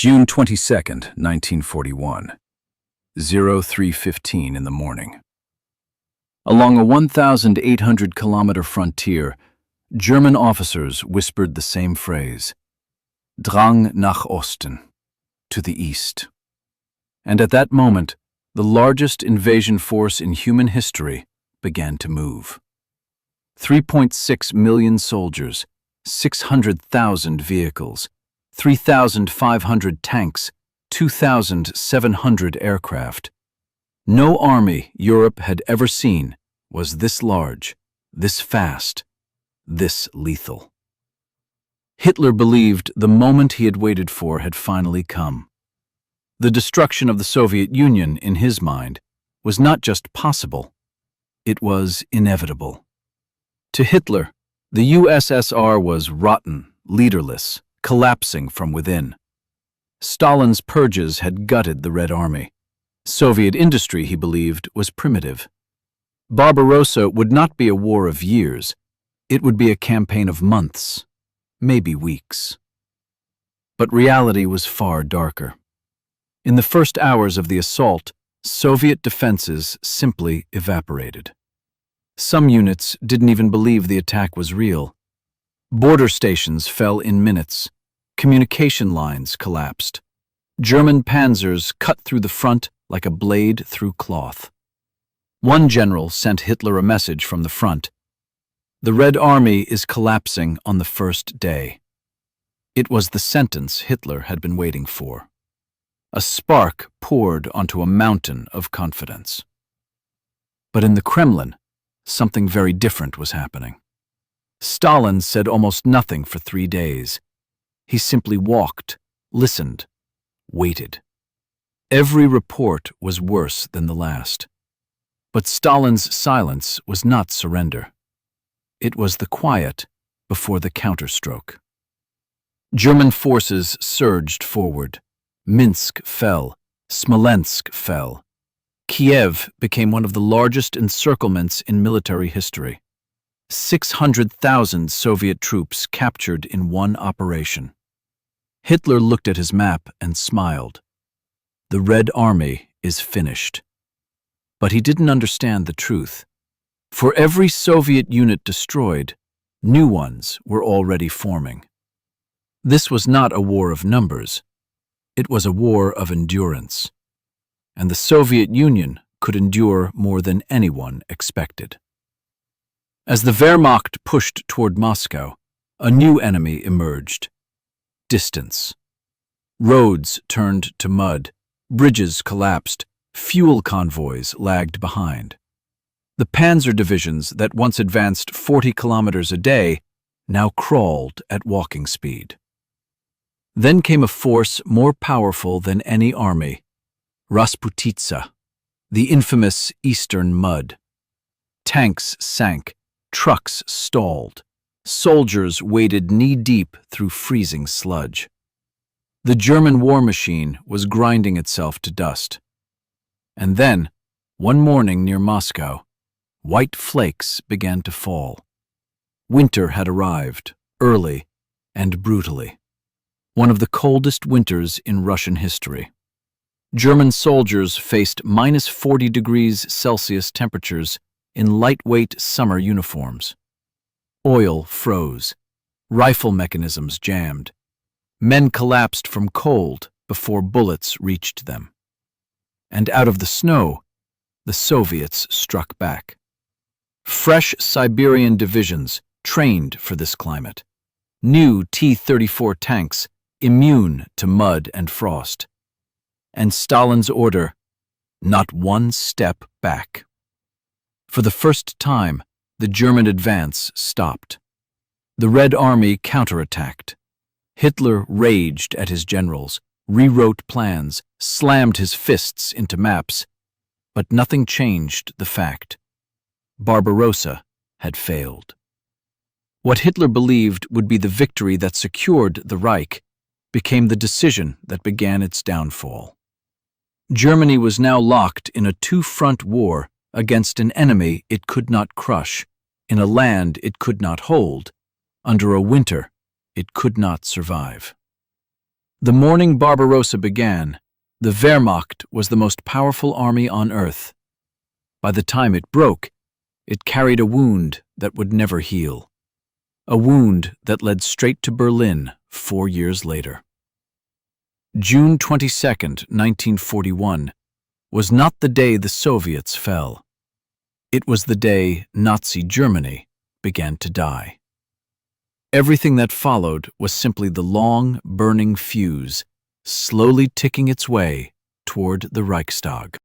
June 22nd, 1941, 03:15 in the morning. Along a 1,800-kilometer frontier, German officers whispered the same phrase, Drang nach Osten, to the east. And at that moment, the largest invasion force in human history began to move. 3.6 million soldiers, 600,000 vehicles, 3,500 tanks, 2,700 aircraft. No army Europe had ever seen was this large, this fast, this lethal. Hitler believed the moment he had waited for had finally come. The destruction of the Soviet Union, in his mind, was not just possible, it was inevitable. To Hitler, the USSR was rotten, leaderless, collapsing from within. Stalin's purges had gutted the Red Army. Soviet industry, he believed, was primitive. Barbarossa would not be a war of years. It would be a campaign of months, maybe weeks. But reality was far darker. In the first hours of the assault, Soviet defenses simply evaporated. Some units didn't even believe the attack was real. Border stations fell in minutes. Communication lines collapsed. German panzers cut through the front like a blade through cloth. One general sent Hitler a message from the front. The Red Army is collapsing on the first day. It was the sentence Hitler had been waiting for. A spark poured onto a mountain of confidence. But in the Kremlin, something very different was happening. Stalin said almost nothing for 3 days. He simply walked, listened, waited. Every report was worse than the last. But Stalin's silence was not surrender. It was the quiet before the counterstroke. German forces surged forward. Minsk fell. Smolensk fell. Kiev became one of the largest encirclements in military history. 600,000 Soviet troops captured in one operation. Hitler looked at his map and smiled. The Red Army is finished. But he didn't understand the truth. For every Soviet unit destroyed, new ones were already forming. This was not a war of numbers. It was a war of endurance. And the Soviet Union could endure more than anyone expected. As the Wehrmacht pushed toward Moscow, a new enemy emerged. Distance. Roads turned to mud, bridges collapsed, fuel convoys lagged behind. The panzer divisions that once advanced 40 kilometers a day now crawled at walking speed. Then came a force more powerful than any army, Rasputitsa, the infamous Eastern Mud. Tanks sank, trucks stalled. Soldiers waded knee-deep through freezing sludge. The German war machine was grinding itself to dust. And then, one morning near Moscow, white flakes began to fall. Winter had arrived, early and brutally. One of the coldest winters in Russian history. German soldiers faced minus 40 degrees Celsius temperatures in lightweight summer uniforms. Oil froze. Rifle mechanisms jammed. Men collapsed from cold before bullets reached them. And out of the snow, the Soviets struck back. Fresh Siberian divisions trained for this climate. New T-34 tanks immune to mud and frost. And Stalin's order, not one step back. For the first time, the German advance stopped. The Red Army counterattacked. Hitler raged at his generals, rewrote plans, slammed his fists into maps. But nothing changed the fact. Barbarossa had failed. What Hitler believed would be the victory that secured the Reich became the decision that began its downfall. Germany was now locked in a two-front war against an enemy it could not crush, in a land it could not hold, under a winter it could not survive. The morning Barbarossa began. The Wehrmacht was the most powerful army on earth. By the time it broke, it carried a wound that would never heal. A wound that led straight to Berlin 4 years later. June 22, 1941, was not the day the Soviets fell. It was the day Nazi Germany began to die. Everything that followed was simply the long, burning fuse, slowly ticking its way toward the Reichstag.